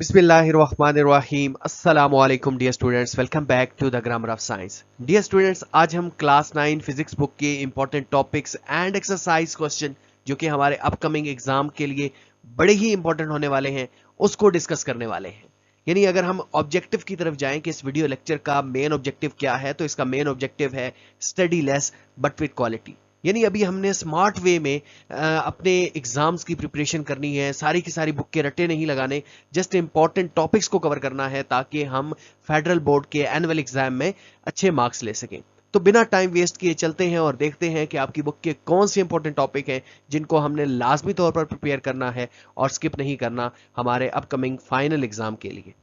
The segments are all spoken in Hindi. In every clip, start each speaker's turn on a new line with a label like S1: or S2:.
S1: बिस्मिल्लाहिर्रहमानिर्रहीम अस्सलाम वालेकुम dear students, welcome back to the grammar of science. Dear students, आज हम क्लास 9 फिजिक्स बुक के important topics and exercise question जो कि हमारे अपकमिंग एग्जाम के लिए बड़े ही इंपॉर्टेंट होने वाले हैं उसको डिस्कस करने वाले हैं। यानी अगर हम ऑब्जेक्टिव की तरफ जाएं कि इस वीडियो लेक्चर का मेन ऑब्जेक्टिव क्या है, तो इसका मेन ऑब्जेक्टिव है study less but with quality. यानी अभी हमने स्मार्ट वे में अपने एग्जाम्स की प्रिपरेशन करनी है, सारी की सारी बुक के रट्टे नहीं लगाने, जस्ट इंपॉर्टेंट टॉपिक्स को कवर करना है ताकि हम फेडरल बोर्ड के एनुअल एग्जाम में अच्छे मार्क्स ले सकें। तो बिना टाइम वेस्ट किए चलते हैं और देखते हैं कि आपकी बुक के कौन से इंपॉर्टेंट टॉपिक हैं जिनको हमने लाजमी तौर पर प्रिपेयर करना है और स्किप नहीं करना हमारे अपकमिंग फाइनल एग्जाम के लिए।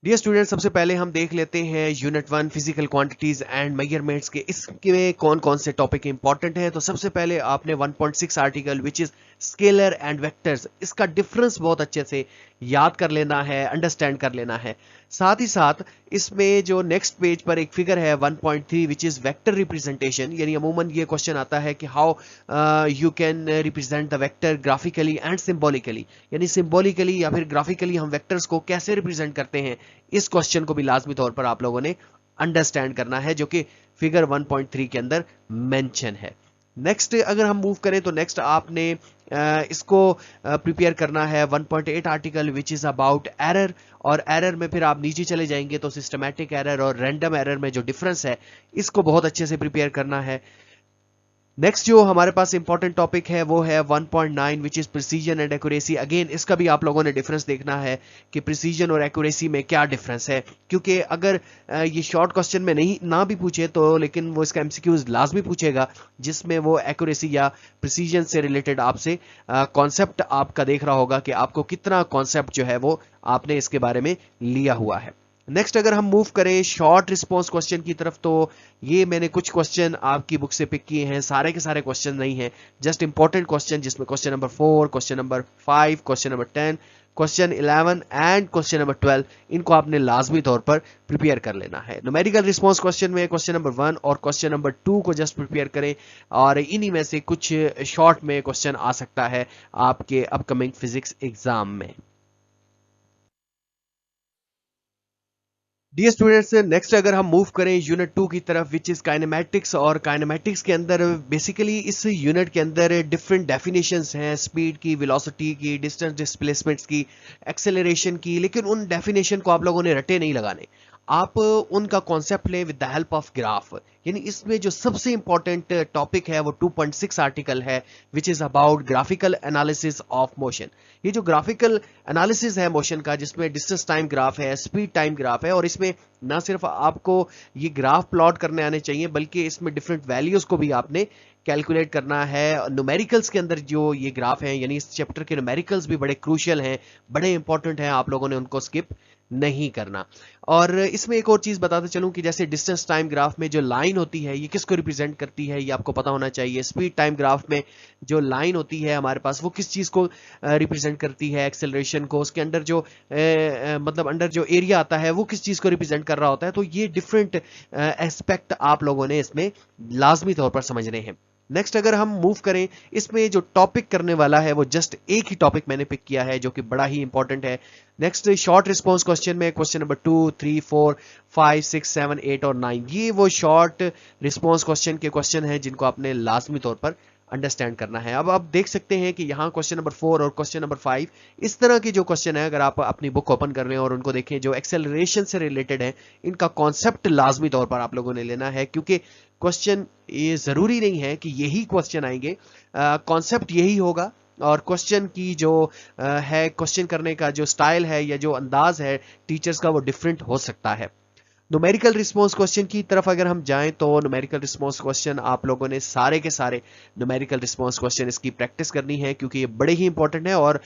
S1: डियर स्टूडेंट, सबसे पहले हम देख लेते हैं unit 1 physical quantities and measurements के इसमें कौन कौन से टॉपिक इंपॉर्टेंट हैं। तो सबसे पहले आपने 1.6 article which is scalar and vectors, इसका डिफरेंस बहुत अच्छे से याद कर लेना है, अंडरस्टैंड कर लेना है। साथ ही साथ इसमें जो नेक्स्ट पेज पर एक फिगर है 1.3 विच इज वेक्टर रिप्रेजेंटेशन, यानी अमूमन ये क्वेश्चन आता है कि how you can represent the vector graphically and symbolically, यानी सिंबॉलिकली या फिर ग्राफिकली हम वेक्टर्स को कैसे रिप्रेजेंट करते हैं। इस क्वेश्चन को भी लाजमी तौर पर आप लोगों ने अंडरस्टैंड करना है जो कि फिगर 1.3 के अंदर मेंशन है। नेक्स्ट अगर हम मूव करें तो नेक्स्ट आपने इसको प्रिपेयर करना है 1.8 article which is about error, और एरर में फिर आप नीचे चले जाएंगे तो सिस्टमैटिक एरर और रैंडम एरर में जो डिफरेंस है इसको बहुत अच्छे से प्रिपेयर करना है। नेक्स्ट जो हमारे पास इंपॉर्टेंट टॉपिक है वो है 1.9 which is precision and accuracy. Again इसका भी आप लोगों ने डिफरेंस देखना है कि प्रिसीजन और एक्यूरेसी में क्या डिफरेंस है, क्योंकि अगर ये शॉर्ट क्वेश्चन में नहीं ना भी पूछे तो लेकिन वो इसका एमसीक्यूज लाजमी पूछेगा जिसमें वो एक्यूरेसी या प्रिसीजन से रिलेटेड आपसे कॉन्सेप्ट आपका देख रहा होगा कि आपको कितना कॉन्सेप्ट जो है वो आपने इसके बारे में लिया हुआ है। नेक्स्ट अगर हम मूव करें शॉर्ट रिस्पॉन्स क्वेश्चन की तरफ, तो ये मैंने कुछ क्वेश्चन आपकी बुक से पिक किए हैं, सारे के सारे क्वेश्चन नहीं हैं, जस्ट इंपॉर्टेंट क्वेश्चन जिसमें question number 4, question number 5, question number 10, question 11 and question number 12, इनको आपने लाजमी तौर पर प्रिपेयर कर लेना है। न्यूमेरिकल रिस्पॉन्स क्वेश्चन में क्वेश्चन नंबर 1 और क्वेश्चन नंबर 2 को जस्ट प्रिपेयर करें, और इन्हीं में से कुछ शॉर्ट में क्वेश्चन आ सकता है आपके अपकमिंग फिजिक्स एग्जाम में। डियर स्टूडेंट्स, नेक्स्ट अगर हम मूव करें यूनिट 2 की तरफ विच इज काइनेमैटिक्स, और काइनेमैटिक्स के अंदर बेसिकली इस यूनिट के अंदर डिफरेंट डेफिनेशंस हैं स्पीड की, वेलोसिटी की, डिस्टेंस डिस्प्लेसमेंट्स की, एक्सेलरेशन की, लेकिन उन डेफिनेशन को आप लोगों ने रटे नहीं लगाने, आप उनका कॉन्सेप्ट लें with the help of graph. यानी इसमें जो सबसे इंपॉर्टेंट टॉपिक है वो 2.6 आर्टिकल है which is about graphical analysis of motion. ये जो ग्राफिकल एनालिसिस है मोशन का, जिसमें डिस्टेंस टाइम ग्राफ है, स्पीड टाइम ग्राफ है, और इसमें ना सिर्फ आपको ये ग्राफ प्लॉट करने आने चाहिए बल्कि इसमें डिफरेंट वैल्यूज को भी आपने कैलकुलेट करना है। न्यूमेरिकल्स के अंदर जो ये ग्राफ हैं, यानी इस चैप्टर के न्यूमेरिकल्स भी बड़े क्रूशियल हैं, बड़े इंपॉर्टेंट हैं, आप लोगों ने उनको स्किप नहीं करना। और इसमें एक और चीज बताते चलूं कि जैसे डिस्टेंस टाइम ग्राफ में जो लाइन होती है ये किसको रिप्रेजेंट करती है ये आपको पता होना चाहिए। स्पीड टाइम ग्राफ में जो लाइन होती है हमारे पास वो किस चीज को रिप्रेजेंट करती है, एक्सेलरेशन को। उसके अंडर जो मतलब अंडर जो एरिया आता है वो किस चीज को रिप्रेजेंट कर रहा होता है। तो ये डिफरेंट एस्पेक्ट आप लोगों ने इसमें लाजमी तौर पर समझने हैं। नेक्स्ट अगर हम मूव करें, इसमें जो टॉपिक करने वाला है वो जस्ट एक ही टॉपिक मैंने पिक किया है जो कि बड़ा ही इंपॉर्टेंट है। नेक्स्ट शॉर्ट रिस्पॉन्स क्वेश्चन में क्वेश्चन नंबर 2, 3, 4, 5, 6, 7, 8 और 9, ये वो शॉर्ट रिस्पॉन्स क्वेश्चन के क्वेश्चन हैं जिनको आपने लाजमी तौर पर अंडरस्टैंड करना है। अब आप देख सकते हैं कि यहाँ क्वेश्चन नंबर 4 और क्वेश्चन नंबर 5 इस तरह के जो क्वेश्चन है, अगर आप अपनी बुक ओपन कर रहे हैं और उनको देखें जो एक्सेलरेशन से रिलेटेड है, इनका कॉन्सेप्ट लाजमी तौर पर आप लोगों ने लेना है, क्योंकि क्वेश्चन ये जरूरी नहीं है कि यही क्वेश्चन आएंगे, कॉन्सेप्ट यही होगा, और क्वेश्चन की जो है क्वेश्चन करने का जो स्टाइल है या जो अंदाज है टीचर्स का वो डिफरेंट हो सकता है। न्यूमेरिकल रिस्पॉन्स क्वेश्चन की तरफ अगर हम जाएं तो न्यूमेरिकल रिस्पॉन्स क्वेश्चन आप लोगों ने सारे के सारे न्यूमेरिकल रिस्पॉन्स क्वेश्चन इसकी प्रैक्टिस करनी है, क्योंकि ये बड़े ही इंपॉर्टेंट है। और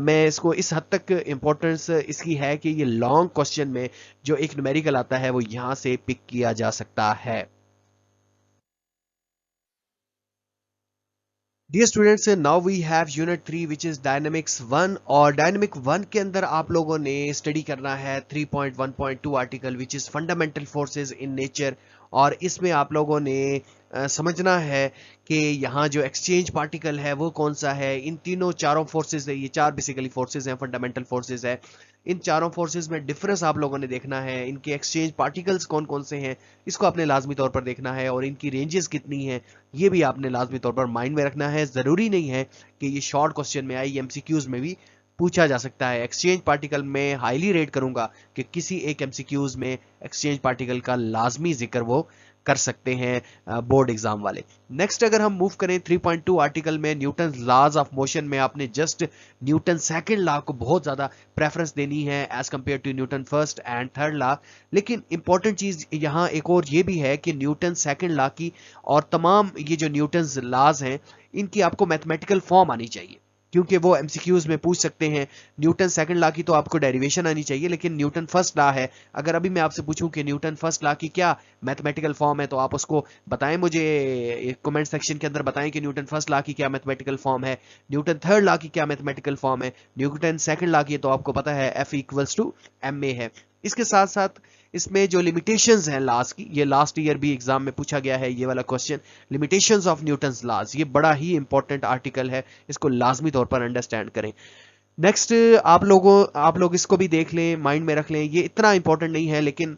S1: मैं इसको इस हद तक इंपॉर्टेंस इसकी है कि ये लॉन्ग क्वेश्चन में जो एक न्यूमेरिकल आता है वो यहां से पिक किया जा सकता है। Dear students, now we have unit 3 which is dynamics 1, और डायनेमिक 1 के अंदर आप लोगों ने स्टडी करना है 3.1.2 article which is fundamental forces in nature, और इसमें आप लोगों ने समझना है कि यहाँ जो एक्सचेंज पार्टिकल है वो कौन सा है। इन तीनों चारों फोर्सेस है, ये चार बेसिकली फोर्सेस हैं, फंडामेंटल फोर्सेस है। इन चारों फोर्सेस में डिफरेंस आप लोगों ने देखना है, इनके एक्सचेंज पार्टिकल्स कौन कौन से हैं इसको आपने लाजमी तौर पर देखना है, और इनकी रेंजेस कितनी हैं ये भी आपने लाजमी तौर पर माइंड में रखना है। ज़रूरी नहीं है कि ये शॉर्ट क्वेश्चन में आई, एमसीक्यूज में भी पूछा जा सकता है। एक्सचेंज पार्टिकल में हाईली रेट करूंगा कि किसी एक एमसीक्यूज में एक्सचेंज पार्टिकल का लाजमी जिक्र वो कर सकते हैं बोर्ड एग्जाम वाले। नेक्स्ट अगर हम मूव करें 3.2 आर्टिकल में, न्यूटन लॉज ऑफ मोशन में आपने जस्ट न्यूटन सेकंड लॉ को बहुत ज्यादा प्रेफरेंस देनी है as compare to Newton first and third law. लेकिन इंपॉर्टेंट चीज यहाँ एक और ये भी है कि न्यूटन सेकंड लॉ की और तमाम ये जो न्यूटन लॉज हैं इनकी आपको मैथमेटिकल फॉर्म आनी चाहिए, क्योंकि वो एमसीक्यूज में पूछ सकते हैं। न्यूटन सेकंड लॉ की तो आपको डेरिवेशन आनी चाहिए, लेकिन न्यूटन फर्स्ट लॉ है, अगर अभी मैं आपसे पूछूं कि न्यूटन फर्स्ट लॉ की क्या मैथमेटिकल फॉर्म है तो आप उसको बताएं मुझे, कमेंट सेक्शन के अंदर बताएं कि न्यूटन फर्स्ट लॉ की क्या मैथमेटिकल फॉर्म है, न्यूटन थर्ड लॉ की क्या मैथमेटिकल फॉर्म है। न्यूटन सेकंड लॉ की तो आपको पता है F=ma है। इसके साथ साथ इसमें जो लिमिटेशंस हैं लॉज की, ये लास्ट ईयर भी एग्जाम में पूछा गया है ये वाला question, limitations of Newton's laws, ये बड़ा ही इंपॉर्टेंट आर्टिकल है, इसको लाजमी तौर पर अंडरस्टैंड करें। नेक्स्ट आप लोग इसको भी देख लें, माइंड में रख लें, ये इतना इंपॉर्टेंट नहीं है लेकिन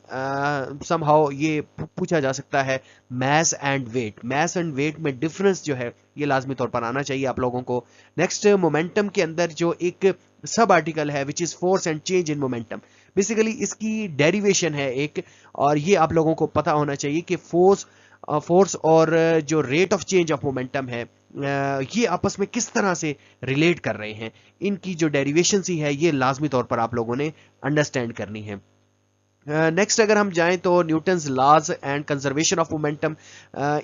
S1: समहाउ ये पूछा जा सकता है। मैस एंड वेट में डिफरेंस जो है ये लाजमी तौर पर आना चाहिए आप लोगों को। नेक्स्ट मोमेंटम के अंदर जो एक सब आर्टिकल है which is force and change in momentum, basically इसकी डेरिवेशन है एक, और ये आप लोगों को पता होना चाहिए कि फोर्स और जो rate of change of momentum है ये आपस में किस तरह से रिलेट कर रहे हैं, इनकी जो डेरिवेशन सी है ये लाजमी तौर पर आप लोगों ने अंडरस्टैंड करनी है। नेक्स्ट अगर हम जाएं तो Newton's laws and conservation of momentum,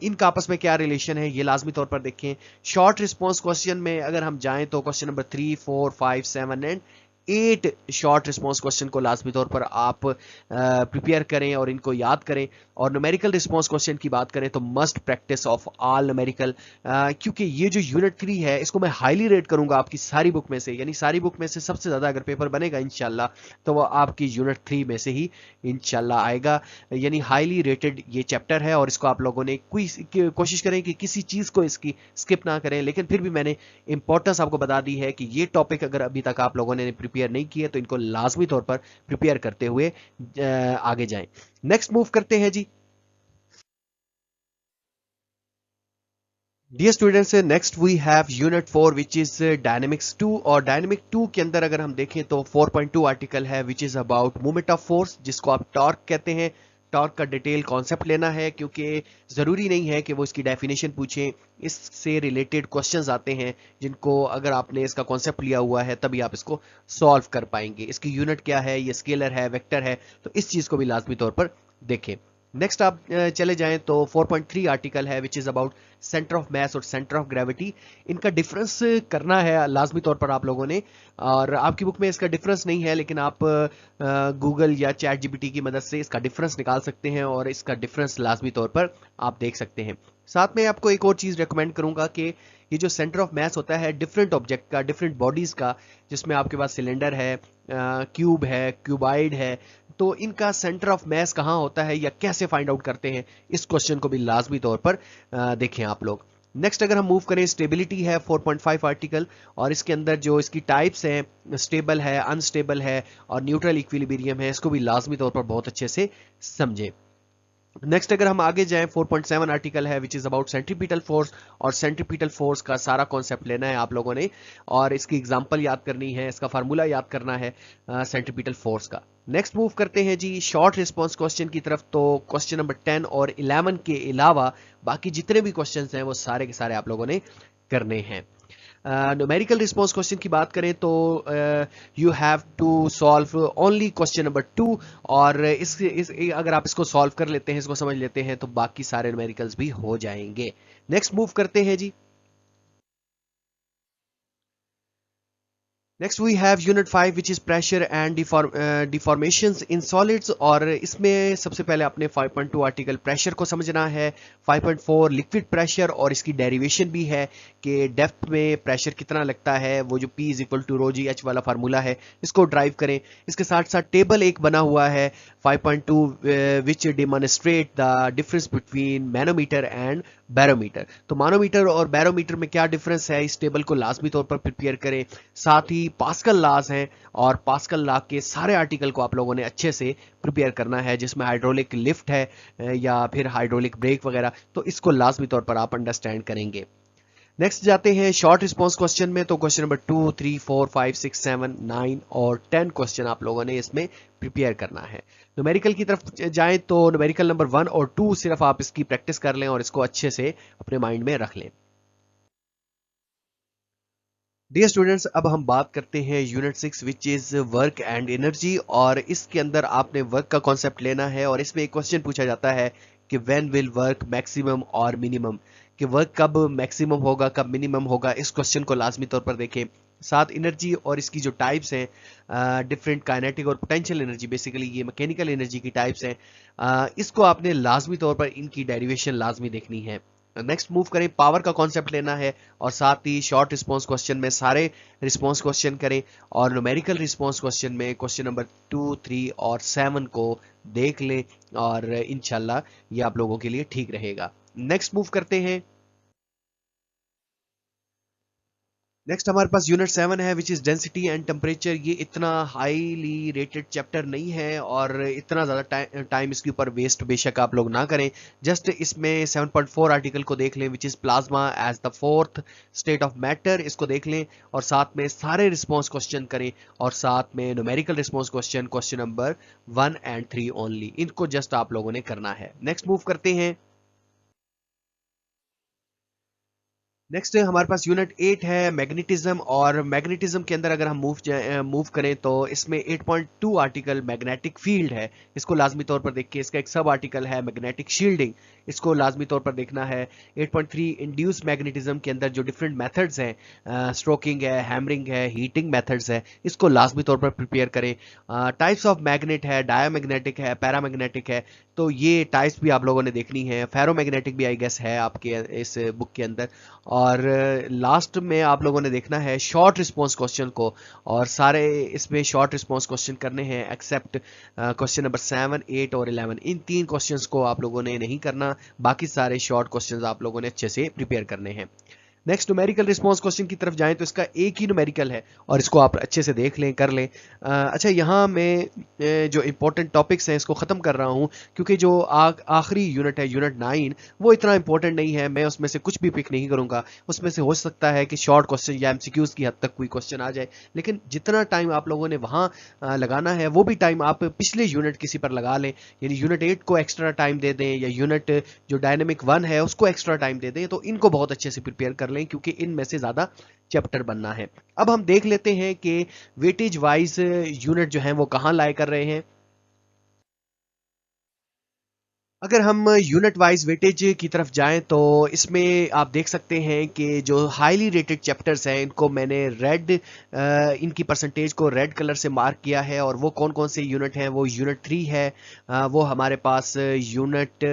S1: इनका आपस में क्या रिलेशन है ये लाजमी तौर पर देखें। शॉर्ट रिस्पॉन्स क्वेश्चन में अगर हम जाएं तो question number 3, 4, 5, 7 and 8 short response question को लाजमी तौर पर आप प्रिपेयर करें और इनको याद करें। और न्यूमेरिकल रिस्पॉन्स क्वेश्चन की बात करें तो must practice of all numerical, क्योंकि ये जो यूनिट 3 है इसको मैं हाईली रेट करूंगा आपकी सारी बुक में से, यानी सारी बुक में से सबसे ज्यादा अगर पेपर बनेगा इंशाल्लाह तो वो आपकी यूनिट 3 में से ही इंशाल्लाह आएगा। यानी हाईली रेटेड ये चैप्टर है और इसको आप लोगों ने कोशिश करें कि किसी चीज को इसकी स्किप ना करें। लेकिन फिर भी मैंने इंपॉर्टेंस आपको बता दी है कि ये टॉपिक अगर अभी तक आप लोगों ने प्रिपेयर नहीं किए तो इनको लाजमी तौर पर प्रिपेयर करते हुए आगे जाएं। नेक्स्ट मूव करते हैं जी। Dear students, next we have unit 4 which is dynamics 2, और डायनेमिक 2 के अंदर अगर हम देखें तो 4.2 आर्टिकल है which is about movement of force, जिसको आप टॉर्क कहते हैं। टॉर्क का डिटेल कॉन्सेप्ट लेना है क्योंकि ज़रूरी नहीं है कि वो इसकी डेफिनेशन पूछें, इससे रिलेटेड क्वेश्चंस आते हैं जिनको अगर आपने इसका कॉन्सेप्ट लिया हुआ है तभी आप इसको सॉल्व कर पाएंगे। इसकी यूनिट क्या है, ये स्केलर है, वेक्टर है, तो इस चीज़ को भी लाजमी तौर पर देखें। नेक्स्ट आप चले जाएं तो 4.3 आर्टिकल है which is about centre of mass और सेंटर ऑफ ग्रेविटी। इनका डिफरेंस करना है लाजमी तौर पर आप लोगों ने, और आपकी बुक में इसका डिफरेंस नहीं है लेकिन आप गूगल या चैट जीपीटी की मदद से इसका डिफरेंस निकाल सकते हैं और इसका डिफरेंस लाजमी तौर पर आप देख सकते हैं। साथ में आपको एक और चीज़ रिकमेंड करूंगा कि ये जो सेंटर ऑफ मास होता है डिफरेंट ऑब्जेक्ट का, डिफरेंट बॉडीज का, जिसमें आपके पास सिलेंडर है, क्यूब है, क्यूबाइड है, तो इनका सेंटर ऑफ मास कहाँ होता है या कैसे फाइंड आउट करते हैं, इस क्वेश्चन को भी लाजमी तौर पर देखें आप लोग। नेक्स्ट अगर हम मूव करें, स्टेबिलिटी है 4.5 आर्टिकल, और इसके अंदर जो इसकी टाइप्स हैं, स्टेबल है, अनस्टेबल है और न्यूट्रल इक्विलिब्रियम है, इसको भी लाजमी तौर पर बहुत अच्छे से समझें। नेक्स्ट अगर हम आगे जाएं 4.7 आर्टिकल है which is about centripetal force, और सेंट्रीपिटल फोर्स का सारा कॉन्सेप्ट लेना है आप लोगों ने और इसकी एग्जांपल याद करनी है, इसका फार्मूला याद करना है सेंट्रीपिटल फोर्स का। नेक्स्ट मूव करते हैं जी शॉर्ट रिस्पॉन्स क्वेश्चन की तरफ। तो क्वेश्चन नंबर 10 और 11 के अलावा बाकी जितने भी क्वेश्चन हैं वो सारे के सारे आप लोगों ने करने हैं। न्यूमेरिकल रिस्पॉन्स क्वेश्चन की बात करें तो you have to solve only question number 2, और इस अगर आप इसको सॉल्व कर लेते हैं, इसको समझ लेते हैं, तो बाकी सारे न्यूमेरिकल्स भी हो जाएंगे। नेक्स्ट मूव करते हैं जी। Next we have unit 5 which is pressure and deformations in solids, और इसमें सबसे पहले आपने 5.2 आर्टिकल प्रेशर को समझना है, 5.4 लिक्विड प्रेशर, और इसकी डेरिवेशन भी है कि डेप्थ में प्रेशर कितना लगता है, वो जो P = ρgh वाला फार्मूला है इसको ड्राइव करें। इसके साथ साथ टेबल एक बना हुआ है 5.2 which demonstrate the difference between manometer and barometer. तो मानोमीटर और बैरोमीटर में क्या डिफरेंस है, इस टेबल को लाजमी तौर पर प्रिपेयर करें। साथ ही पास्कल लॉज हैं और पास्कल लॉ के सारे आर्टिकल को आप लोगों ने अच्छे से प्रिपेयर करना है, जिसमें हाइड्रोलिक लिफ्ट है या फिर हाइड्रोलिक ब्रेक वगैरह, तो इसको लाजमी तौर पर आप अंडरस्टैंड करेंगे। नेक्स्ट जाते हैं शॉर्ट रिस्पॉन्स क्वेश्चन में। तो क्वेश्चन नंबर 2, 3, 4, 5, 6, 7, 9 और 10 क्वेश्चन आप लोगों ने इसमें प्रिपेयर करना है। न्यूमेरिकल की तरफ जाएं तो न्यूमेरिकल नंबर 1 और 2 सिर्फ आप इसकी प्रैक्टिस कर लें और इसको अच्छे से अपने माइंड में रख लें। डियर स्टूडेंट्स, अब हम बात करते हैं unit 6 which is work and energy, और इसके अंदर आपने वर्क का कॉन्सेप्ट लेना है और इसमें एक क्वेश्चन पूछा जाता है कि व्हेन विल वर्क मैक्सिमम और मिनिमम, कि वर्क कब मैक्सिमम होगा कब मिनिमम होगा। इस क्वेश्चन को लाजमी तौर पर देखें। साथ एनर्जी और इसकी जो टाइप्स हैं, डिफरेंट काइनेटिक और पोटेंशियल एनर्जी, बेसिकली ये मैकेनिकल एनर्जी की टाइप्स हैं, इसको आपने लाजमी तौर पर इनकी डेरिवेशन लाजमी देखनी है। नेक्स्ट मूव करें, पावर का कॉन्सेप्ट लेना है और साथ ही शॉर्ट रिस्पॉन्स क्वेश्चन में सारे रिस्पॉन्स क्वेश्चन करें और न्यूमेरिकल रिस्पॉन्स क्वेश्चन में क्वेश्चन नंबर 2, 3 और 7 को देख लें और इंशाल्लाह ये आप लोगों के लिए ठीक रहेगा। नेक्स्ट मूव करते हैं। नेक्स्ट हमारे पास यूनिट 7 है which is density and temperature. ये इतना हाईली रेटेड चैप्टर नहीं है और इतना ज़्यादा टाइम इसके ऊपर वेस्ट बेशक आप लोग ना करें। जस्ट इसमें 7.4 आर्टिकल को देख लें which is plasma as the fourth state of matter, इसको देख लें और साथ में सारे रिस्पॉन्स क्वेश्चन करें और साथ में numerical response question, question number 1 and 3 only, इनको जस्ट आप लोगों ने करना है। नेक्स्ट मूव करते हैं। नेक्स्ट हमारे पास यूनिट 8 है मैग्नेटिज्म, और मैग्नेटिज्म के अंदर अगर हम मूव करें तो इसमें 8.2 आर्टिकल मैग्नेटिक फील्ड है, इसको लाजमी तौर पर देख के, इसका एक सब आर्टिकल है मैग्नेटिक शील्डिंग, इसको लाजमी तौर पर देखना है। 8.3 इंड्यूस मैग्नेटिज्म के अंदर जो डिफरेंट मेथड्स हैं, स्ट्रोकिंग है, हैमरिंग है, हीटिंग मेथड्स है, इसको लाजमी तौर पर प्रिपेयर करें। टाइप्स ऑफ मैग्नेट है, डायामैग्नेटिक है, पैरामैग्नेटिक है, तो ये टाइप्स भी आप लोगों ने देखनी है। फेरोमैग्नेटिक भी आई गेस है आपके इस बुक के अंदर। और लास्ट में आप लोगों ने देखना है शॉर्ट रिस्पॉन्स क्वेश्चन को, और सारे इसमें शॉर्ट रिस्पॉन्स क्वेश्चन करने हैं एक्सेप्ट क्वेश्चन नंबर 7, 8 और 11। इन 3 क्वेश्चंस को आप लोगों ने नहीं करना, बाकी सारे शॉर्ट क्वेश्चंस आप लोगों ने अच्छे से प्रिपेयर करने हैं। नेक्स्ट न्यूमेरिकल रिस्पॉन्स क्वेश्चन की तरफ जाएं तो इसका एक ही न्यूमेरिकल है और इसको आप अच्छे से देख लें, कर लें। अच्छा, यहाँ मैं जो इंपॉर्टेंट टॉपिक्स हैं इसको ख़त्म कर रहा हूँ क्योंकि जो आखिरी यूनिट है यूनिट 9 वो इतना इंपॉर्टेंट नहीं है, मैं उसमें से कुछ भी पिक नहीं करूँगा। उसमें से हो सकता है कि शॉर्ट क्वेश्चन या MCQs की हद तक कोई क्वेश्चन आ जाए, लेकिन जितना टाइम आप लोगों ने वहाँ लगाना है वो भी टाइम आप पिछले यूनिट किसी पर लगा लें, यानी यूनिट 8 को एक्स्ट्रा टाइम दे दें या यूनिट जो डायनेमिक 1 है उसको एक्स्ट्रा टाइम दे दें, तो इनको बहुत अच्छे से प्रिपेयर कर लें क्योंकि इनमें से ज्यादा चैप्टर बनना है। अब हम देख लेते हैं कि वेटेज वाइज यूनिट जो हैं वो कहां लाए कर रहे हैं। अगर हम यूनिट वाइज वेटेज की तरफ जाएं तो इसमें आप देख सकते हैं कि जो हाईली रेटेड चैप्टर्स हैं इनको मैंने रेड, इनकी परसेंटेज को रेड कलर से मार्क किया है, और वो कौन कौन से यूनिट हैं, वो यूनिट 3 है, वो हमारे पास यूनिट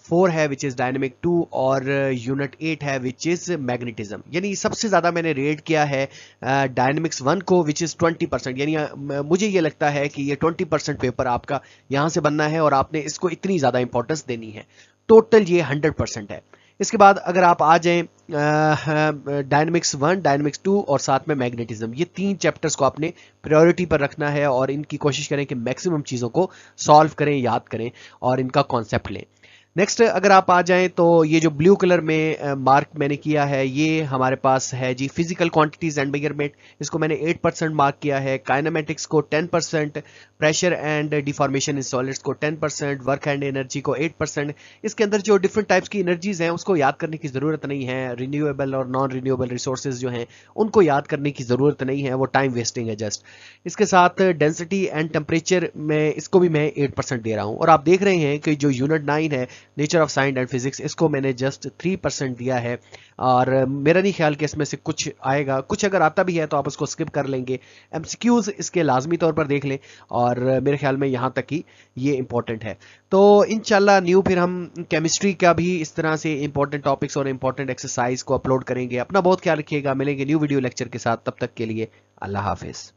S1: 4 है विच इज़ डायनेमिक 2, और यूनिट 8 है विच इज़ मैग्नेटिज्म। यानी सबसे ज़्यादा मैंने रेट किया है डायनेमिक्स 1 को विच इज़ 20%, यानी मुझे ये लगता है कि ये 20% पेपर आपका यहाँ से बनना है और आपने इसको इतनी ज़्यादा इंपॉर्टेंस देनी है। टोटल ये 100% है। इसके बाद अगर आप आ जाएं डायनेमिक्स 1, डायनेमिक्स 2 और साथ में मैग्नेटिज्म, ये 3 चैप्टर्स को आपने प्रायोरिटी पर रखना है और इनकी कोशिश करें कि मैक्सिमम चीज़ों को सॉल्व करें, याद करें और इनका कॉन्सेप्ट लें। नेक्स्ट अगर आप आ जाएं तो ये जो ब्लू कलर में मार्क मैंने किया है ये हमारे पास है जी फिजिकल क्वांटिटीज एंड मेजरमेंट, इसको मैंने 8% मार्क किया है। काइनेमेटिक्स को 10%, pressure and deformation in solids को 10%, वर्क एंड एनर्जी को 8%। इसके अंदर जो डिफरेंट टाइप्स की एनर्जीज हैं उसको याद करने की ज़रूरत नहीं है, रिन्यूएबल और नॉन रिन्यूएबल रिसोर्सेज जो हैं उनको याद करने की ज़रूरत नहीं है, वो टाइम वेस्टिंग है जस्ट। इसके साथ डेंसिटी एंड टेम्परेचर में इसको भी मैं 8% दे रहा हूँ, और आप देख रहे हैं कि जो यूनिट 9 है nature of science and physics, इसको मैंने जस्ट 3% दिया है, और मेरा नहीं ख्याल कि इसमें से कुछ आएगा, कुछ अगर आता भी है तो आप उसको स्किप कर लेंगे। MCQs इसके लाजमी तौर पर देख लें, और मेरे ख्याल में यहाँ तक ही ये इंपॉर्टेंट है। तो इंशाल्लाह न्यू फिर हम केमिस्ट्री का भी इस तरह से इंपॉर्टेंट टॉपिक्स और इंपॉर्टेंट एक्सरसाइज को अपलोड करेंगे। अपना बहुत ख्याल रखिएगा, मिलेंगे न्यू वीडियो लेक्चर के साथ, तब तक के लिए अल्लाह हाफिज।